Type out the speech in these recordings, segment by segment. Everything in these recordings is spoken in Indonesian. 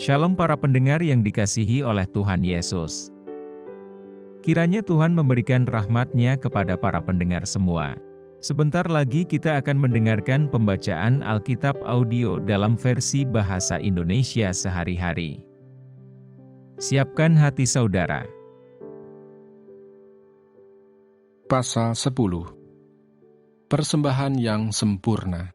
Shalom para pendengar yang dikasihi oleh Tuhan Yesus. Kiranya Tuhan memberikan rahmat-Nya kepada para pendengar semua. Sebentar lagi kita akan mendengarkan pembacaan Alkitab audio dalam versi bahasa Indonesia sehari-hari. Siapkan hati saudara. Pasal 10. Persembahan yang sempurna.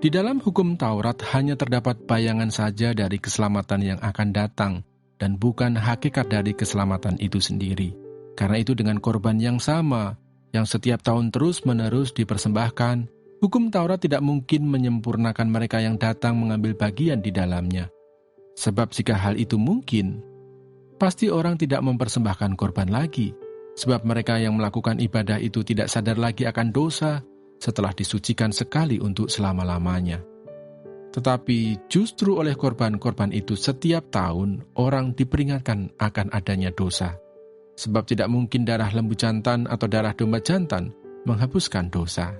Di dalam hukum Taurat hanya terdapat bayangan saja dari keselamatan yang akan datang dan bukan hakikat dari keselamatan itu sendiri. Karena itu dengan korban yang sama, yang setiap tahun terus-menerus dipersembahkan, hukum Taurat tidak mungkin menyempurnakan mereka yang datang mengambil bagian di dalamnya. Sebab jika hal itu mungkin, pasti orang tidak mempersembahkan korban lagi, sebab mereka yang melakukan ibadah itu tidak sadar lagi akan dosa setelah disucikan sekali untuk selama-lamanya. Tetapi justru oleh korban-korban itu setiap tahun orang diperingatkan akan adanya dosa. Sebab tidak mungkin darah lembu jantan atau darah domba jantan menghapuskan dosa.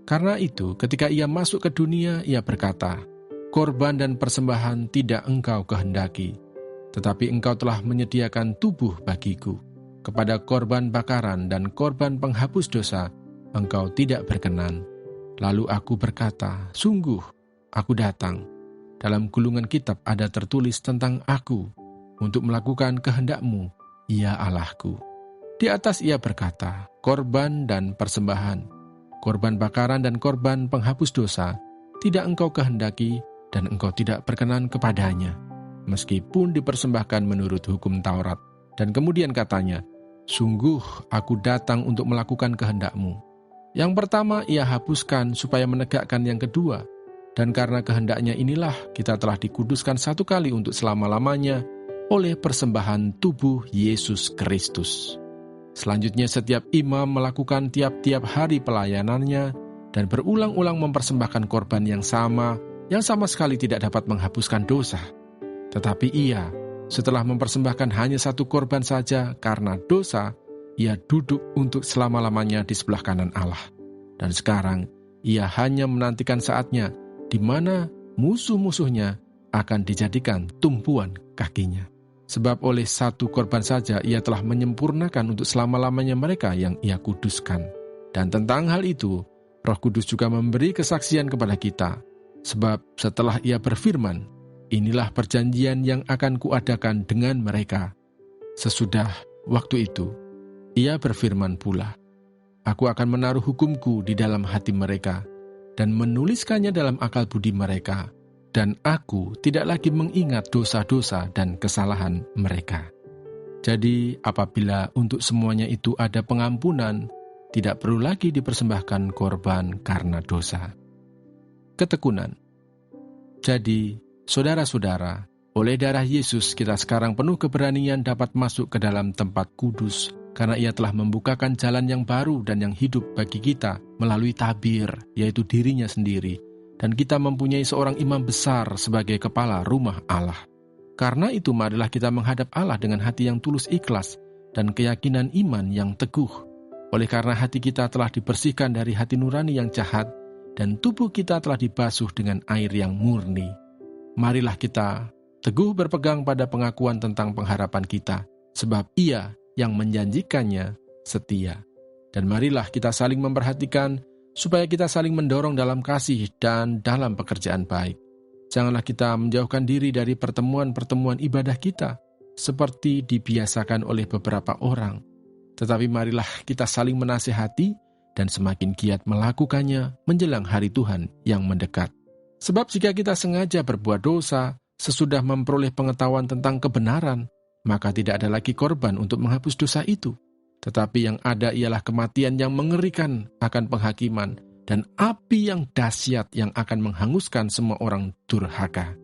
Karena itu ketika ia masuk ke dunia, ia berkata, "Korban dan persembahan tidak engkau kehendaki, tetapi engkau telah menyediakan tubuh bagiku. Kepada korban bakaran dan korban penghapus dosa, engkau tidak berkenan." Lalu aku berkata, "Sungguh, aku datang. Dalam gulungan kitab ada tertulis tentang aku, untuk melakukan kehendak-Mu, ya Allahku." Di atas ia berkata, "Korban dan persembahan, korban bakaran dan korban penghapus dosa, tidak engkau kehendaki dan engkau tidak berkenan kepadanya, meskipun dipersembahkan menurut hukum Taurat." Dan kemudian katanya, "Sungguh aku datang untuk melakukan kehendak-Mu." Yang pertama ia hapuskan supaya menegakkan yang kedua, dan karena kehendaknya inilah kita telah dikuduskan satu kali untuk selama-lamanya oleh persembahan tubuh Yesus Kristus. Selanjutnya setiap imam melakukan tiap-tiap hari pelayanannya dan berulang-ulang mempersembahkan korban yang sama sekali tidak dapat menghapuskan dosa. Tetapi ia, setelah mempersembahkan hanya satu korban saja karena dosa, ia duduk untuk selama-lamanya di sebelah kanan Allah. Dan sekarang, ia hanya menantikan saatnya di mana musuh-musuhnya akan dijadikan tumpuan kakinya. Sebab oleh satu korban saja ia telah menyempurnakan untuk selama-lamanya mereka yang ia kuduskan. Dan tentang hal itu, Roh Kudus juga memberi kesaksian kepada kita. Sebab setelah ia berfirman, "Inilah perjanjian yang akan kuadakan dengan mereka." Sesudah waktu itu, ia berfirman pula, "Aku akan menaruh hukumku di dalam hati mereka, dan menuliskannya dalam akal budi mereka, dan aku tidak lagi mengingat dosa-dosa dan kesalahan mereka." Jadi, apabila untuk semuanya itu ada pengampunan, tidak perlu lagi dipersembahkan korban karena dosa. Ketekunan. Jadi, saudara-saudara, oleh darah Yesus kita sekarang penuh keberanian dapat masuk ke dalam tempat kudus, karena ia telah membukakan jalan yang baru dan yang hidup bagi kita melalui tabir, yaitu dirinya sendiri. Dan kita mempunyai seorang imam besar sebagai kepala rumah Allah. Karena itu marilah kita menghadap Allah dengan hati yang tulus ikhlas dan keyakinan iman yang teguh. Oleh karena hati kita telah dibersihkan dari hati nurani yang jahat, dan tubuh kita telah dibasuh dengan air yang murni. Marilah kita teguh berpegang pada pengakuan tentang pengharapan kita, sebab Ia yang menjanjikannya setia. Dan marilah kita saling memperhatikan, supaya kita saling mendorong dalam kasih dan dalam pekerjaan baik. Janganlah kita menjauhkan diri dari pertemuan-pertemuan ibadah kita, seperti dibiasakan oleh beberapa orang. Tetapi marilah kita saling menasihati, dan semakin giat melakukannya menjelang hari Tuhan yang mendekat. Sebab jika kita sengaja berbuat dosa, sesudah memperoleh pengetahuan tentang kebenaran, maka tidak ada lagi korban untuk menghapus dosa itu. Tetapi yang ada ialah kematian yang mengerikan akan penghakiman, dan api yang dahsyat yang akan menghanguskan semua orang durhaka.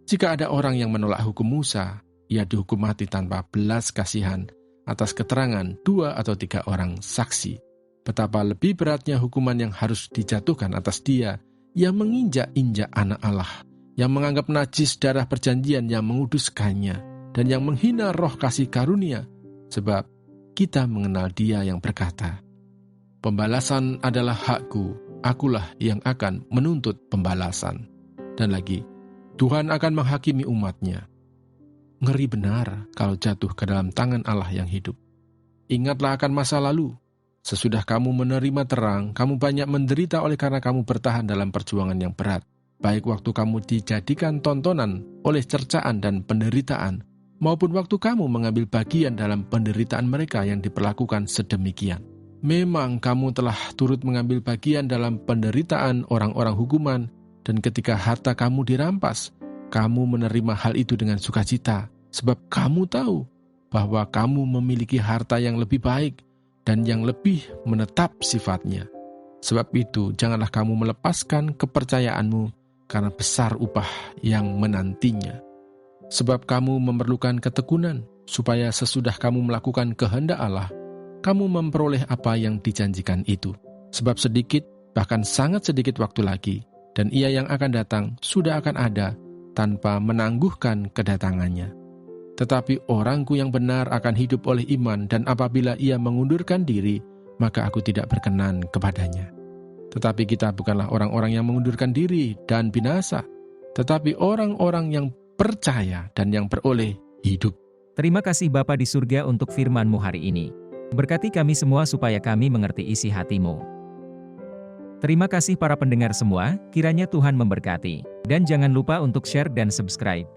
Jika ada orang yang menolak hukum Musa, ia dihukum mati tanpa belas kasihan atas keterangan 2 atau 3 orang saksi. Betapa lebih beratnya hukuman yang harus dijatuhkan atas dia yang menginjak-injak anak Allah, yang menganggap najis darah perjanjian yang menguduskannya, dan yang menghina roh kasih karunia, sebab kita mengenal Dia yang berkata, "Pembalasan adalah hakku, akulah yang akan menuntut pembalasan." Dan lagi, Tuhan akan menghakimi umat-Nya. Ngeri benar kalau jatuh ke dalam tangan Allah yang hidup. Ingatlah akan masa lalu. Sesudah kamu menerima terang, kamu banyak menderita oleh karena kamu bertahan dalam perjuangan yang berat. Baik waktu kamu dijadikan tontonan oleh cercaan dan penderitaan, maupun waktu kamu mengambil bagian dalam penderitaan mereka yang diperlakukan sedemikian. Memang kamu telah turut mengambil bagian dalam penderitaan orang-orang hukuman, dan ketika harta kamu dirampas, kamu menerima hal itu dengan sukacita, sebab kamu tahu bahwa kamu memiliki harta yang lebih baik dan yang lebih menetap sifatnya. Sebab itu, janganlah kamu melepaskan kepercayaanmu, karena besar upah yang menantinya. Sebab kamu memerlukan ketekunan, supaya sesudah kamu melakukan kehendak Allah, kamu memperoleh apa yang dijanjikan itu. Sebab sedikit, bahkan sangat sedikit waktu lagi, dan Ia yang akan datang sudah akan ada, tanpa menangguhkan kedatangannya. Tetapi orangku yang benar akan hidup oleh iman, dan apabila ia mengundurkan diri, maka aku tidak berkenan kepadanya. Tetapi kita bukanlah orang-orang yang mengundurkan diri dan binasa, tetapi orang-orang yang percaya dan yang beroleh hidup. Terima kasih Bapa di surga untuk firman-Mu hari ini. Berkati kami semua supaya kami mengerti isi hati-Mu. Terima kasih para pendengar semua, kiranya Tuhan memberkati. Dan jangan lupa untuk share dan subscribe.